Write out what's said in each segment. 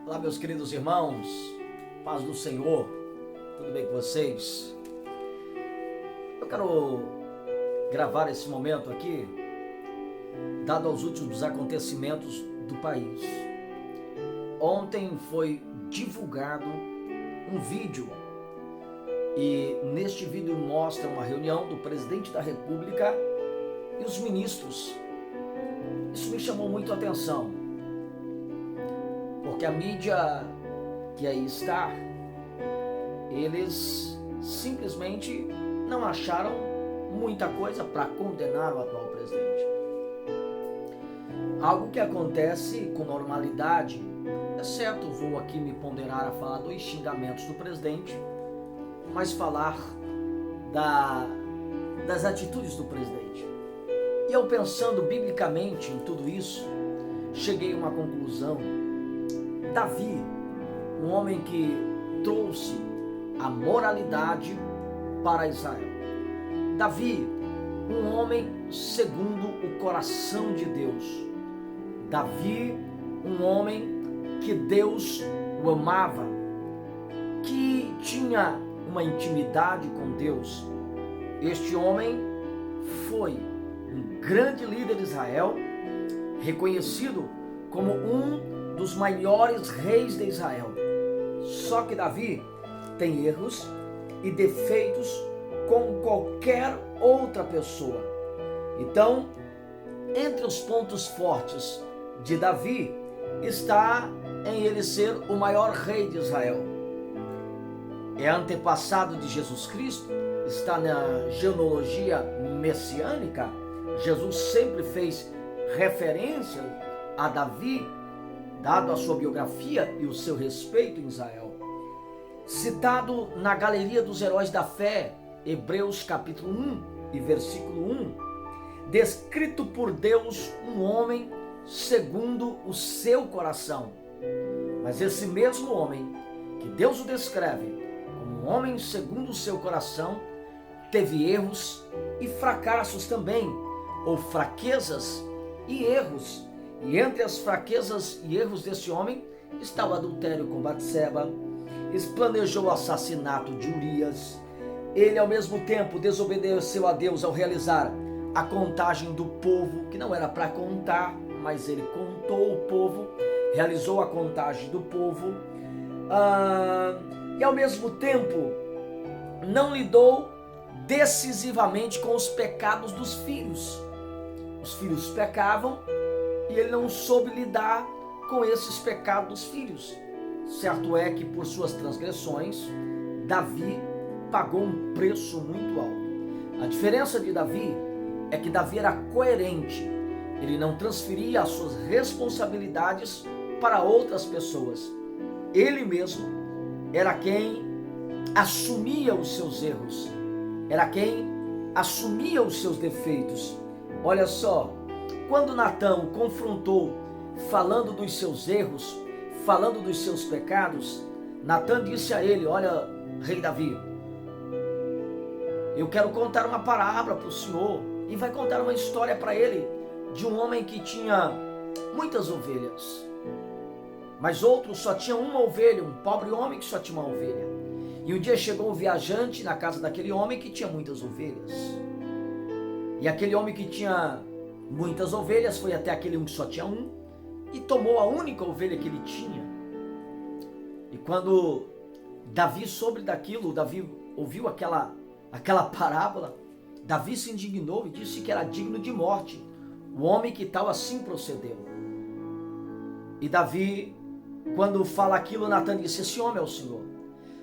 Olá, meus queridos irmãos, paz do Senhor, tudo bem com vocês? Eu quero gravar esse momento aqui, dado aos últimos acontecimentos do país. Ontem foi divulgado um vídeo e neste vídeo mostra uma reunião do presidente da República e os ministros. Isso me chamou muito a atenção, porque a mídia que aí está, eles simplesmente não acharam muita coisa para condenar o atual presidente. Algo que acontece com normalidade, exceto vou aqui me ponderar a falar dos xingamentos do presidente, mas falar das atitudes do presidente. E eu pensando biblicamente em tudo isso, cheguei a uma conclusão. Davi, um homem que trouxe a moralidade para Israel. Davi, um homem segundo o coração de Deus. Davi, um homem que Deus o amava, que tinha uma intimidade com Deus. Este homem foi um grande líder de Israel, reconhecido como um dos maiores reis de Israel. Só que Davi tem erros e defeitos como qualquer outra pessoa. Então, entre os pontos fortes de Davi está em ele ser o maior rei de Israel. É antepassado de Jesus Cristo, está na genealogia messiânica. Jesus sempre fez referência a Davi, dado a sua biografia e o seu respeito em Israel. Citado na galeria dos heróis da fé, Hebreus capítulo 1 e versículo 1, descrito por Deus um homem segundo o seu coração. Mas esse mesmo homem, que Deus o descreve como um homem segundo o seu coração, teve erros e fracassos também, ou fraquezas e erros. E entre as fraquezas e erros desse homem está o adultério com Batseba, planejou o assassinato de Urias. Ele ao mesmo tempo desobedeceu a Deus ao realizar a contagem do povo, que não era para contar, mas ele contou o povo, realizou a contagem do povo, e ao mesmo tempo não lidou decisivamente com os pecados dos filhos. Os filhos pecavam e ele não soube lidar com esses pecados dos filhos. Certo é que por suas transgressões, Davi pagou um preço muito alto. A diferença de Davi é que Davi era coerente. Ele não transferia as suas responsabilidades para outras pessoas. Ele mesmo era quem assumia os seus erros, era quem assumia os seus defeitos. Olha só, quando Natã o confrontou, falando dos seus erros, falando dos seus pecados, Natã disse a ele: olha, rei Davi, eu quero contar uma parábola para o senhor. E vai contar uma história para ele de um homem que tinha muitas ovelhas, mas outro só tinha uma ovelha, um pobre homem que só tinha uma ovelha. E um dia chegou um viajante na casa daquele homem que tinha muitas ovelhas. E aquele homem que tinha muitas ovelhas foi até aquele um que só tinha um e tomou a única ovelha que ele tinha. E quando Davi soube daquilo, Davi ouviu aquela parábola, Davi se indignou e disse que era digno de morte o homem que tal assim procedeu. E Davi, quando fala aquilo, Natã disse: esse homem é o Senhor.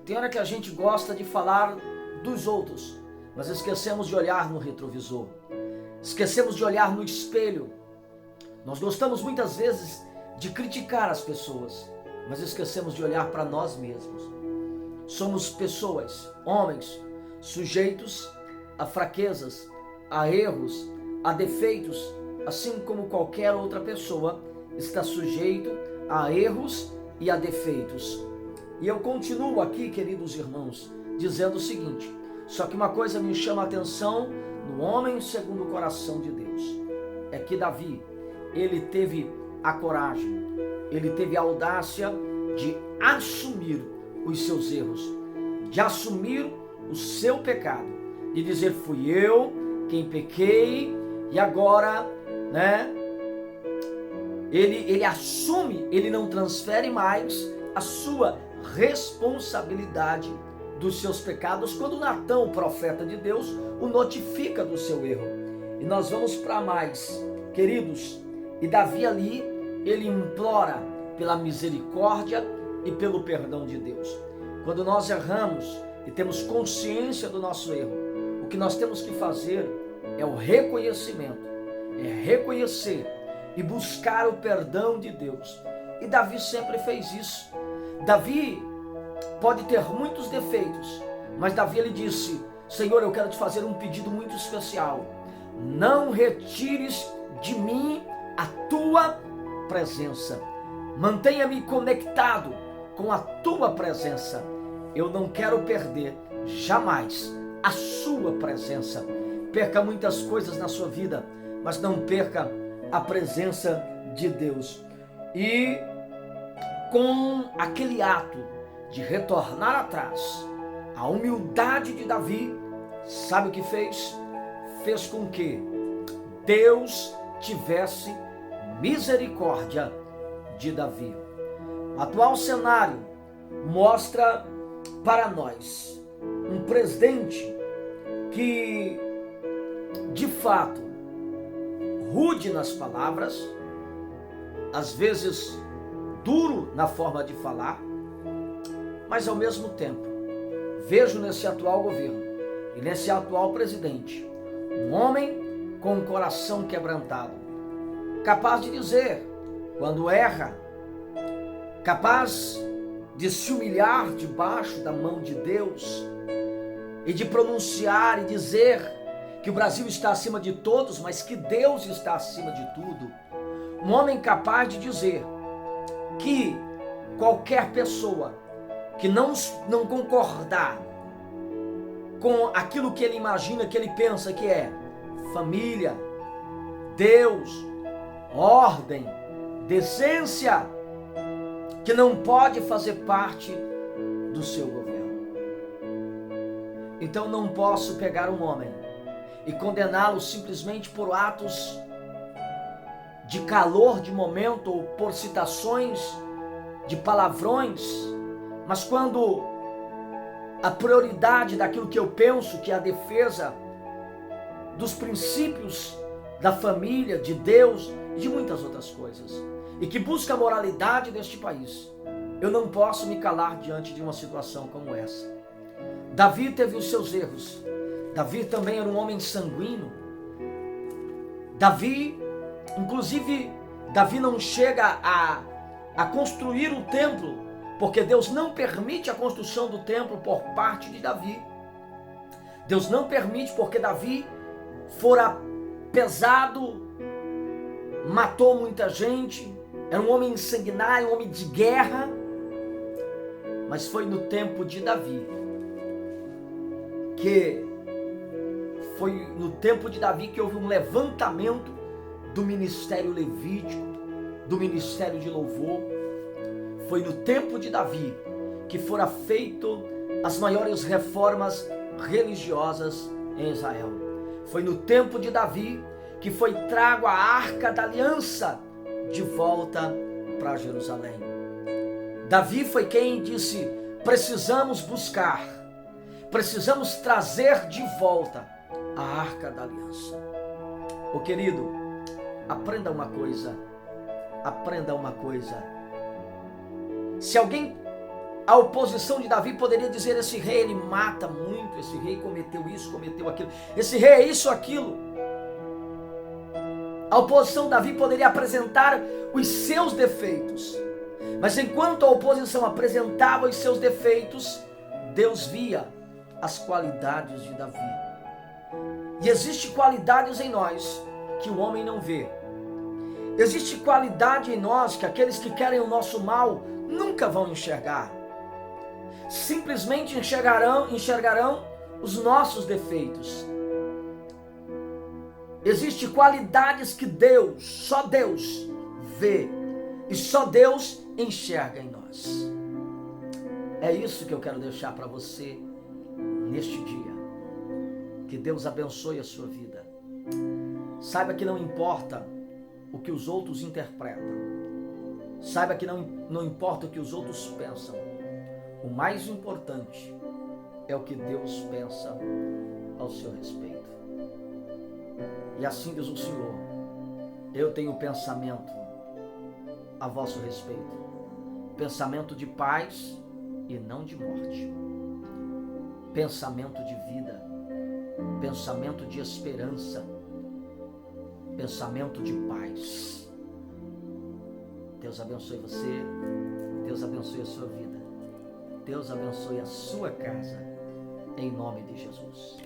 Tem hora que a gente gosta de falar dos outros, mas esquecemos de olhar no retrovisor. Esquecemos de olhar no espelho. Nós gostamos muitas vezes de criticar as pessoas, mas esquecemos de olhar para nós mesmos. Somos pessoas, homens, sujeitos a fraquezas, a erros, a defeitos, assim como qualquer outra pessoa está sujeito a erros e a defeitos. E eu continuo aqui, queridos irmãos, dizendo o seguinte: só que uma coisa me chama a atenção no homem segundo o coração de Deus, é que Davi, ele teve a coragem, ele teve a audácia de assumir os seus erros, de assumir o seu pecado, de dizer: fui eu quem pequei, e agora, ele assume, ele não transfere mais a sua responsabilidade dos seus pecados, quando Natã, o profeta de Deus, o notifica do seu erro. E nós vamos para mais, queridos. E Davi ali, ele implora pela misericórdia e pelo perdão de Deus. Quando nós erramos e temos consciência do nosso erro, o que nós temos que fazer é o reconhecimento, é reconhecer e buscar o perdão de Deus. E Davi sempre fez isso. Davi pode ter muitos defeitos, mas Davi, ele disse: Senhor, eu quero te fazer um pedido muito especial. Não retires de mim a tua presença. Mantenha-me conectado com a tua presença. Eu não quero perder jamais a sua presença. Perca muitas coisas na sua vida, mas não perca a presença de Deus. E com aquele ato de retornar atrás, a humildade de Davi, sabe o que fez? Fez com que Deus tivesse misericórdia de Davi. O atual cenário mostra para nós um presidente que, de fato, rude nas palavras, às vezes duro na forma de falar, mas ao mesmo tempo vejo nesse atual governo e nesse atual presidente um homem com um coração quebrantado, capaz de dizer quando erra, capaz de se humilhar debaixo da mão de Deus e de pronunciar e dizer que o Brasil está acima de todos, mas que Deus está acima de tudo. Um homem capaz de dizer que qualquer pessoa que não concordar com aquilo que ele imagina, que ele pensa que é família, Deus, ordem, decência, que não pode fazer parte do seu governo. Então não posso pegar um homem e condená-lo simplesmente por atos de calor de momento ou por citações de palavrões, mas quando a prioridade daquilo que eu penso que é a defesa dos princípios da família, de Deus e de muitas outras coisas, e que busca a moralidade deste país, eu não posso me calar diante de uma situação como essa. Davi teve os seus erros. Davi também era um homem sanguíneo. Davi, inclusive, Davi não chega a construir o templo, porque Deus não permite a construção do templo por parte de Davi. Deus não permite porque Davi fora pesado, matou muita gente, era um homem sanguinário, um homem de guerra. Mas foi no tempo de Davi que houve um levantamento do ministério levítico, do ministério de louvor. Foi no tempo de Davi que foram feitas as maiores reformas religiosas em Israel. Foi no tempo de Davi que foi trago a Arca da Aliança de volta para Jerusalém. Davi foi quem disse: precisamos buscar, precisamos trazer de volta a Arca da Aliança. Ô querido, aprenda uma coisa. Se alguém, a oposição de Davi poderia dizer: esse rei, ele mata muito, esse rei cometeu isso, cometeu aquilo, esse rei é isso, aquilo. A oposição de Davi poderia apresentar os seus defeitos, mas enquanto a oposição apresentava os seus defeitos, Deus via as qualidades de Davi. E existem qualidades em nós que o homem não vê. Existe qualidade em nós que aqueles que querem o nosso mal nunca vão enxergar. Simplesmente enxergarão os nossos defeitos. Existem qualidades que só Deus vê, e só Deus enxerga em nós. É isso que eu quero deixar para você neste dia. Que Deus abençoe a sua vida. Saiba que não importa o que os outros interpretam. Saiba que não importa o que os outros pensam. O mais importante é o que Deus pensa ao seu respeito. E assim diz o Senhor: eu tenho pensamento a vosso respeito, pensamento de paz e não de morte, pensamento de vida, pensamento de esperança, pensamento de paz. Deus abençoe você, Deus abençoe a sua vida, Deus abençoe a sua casa, em nome de Jesus.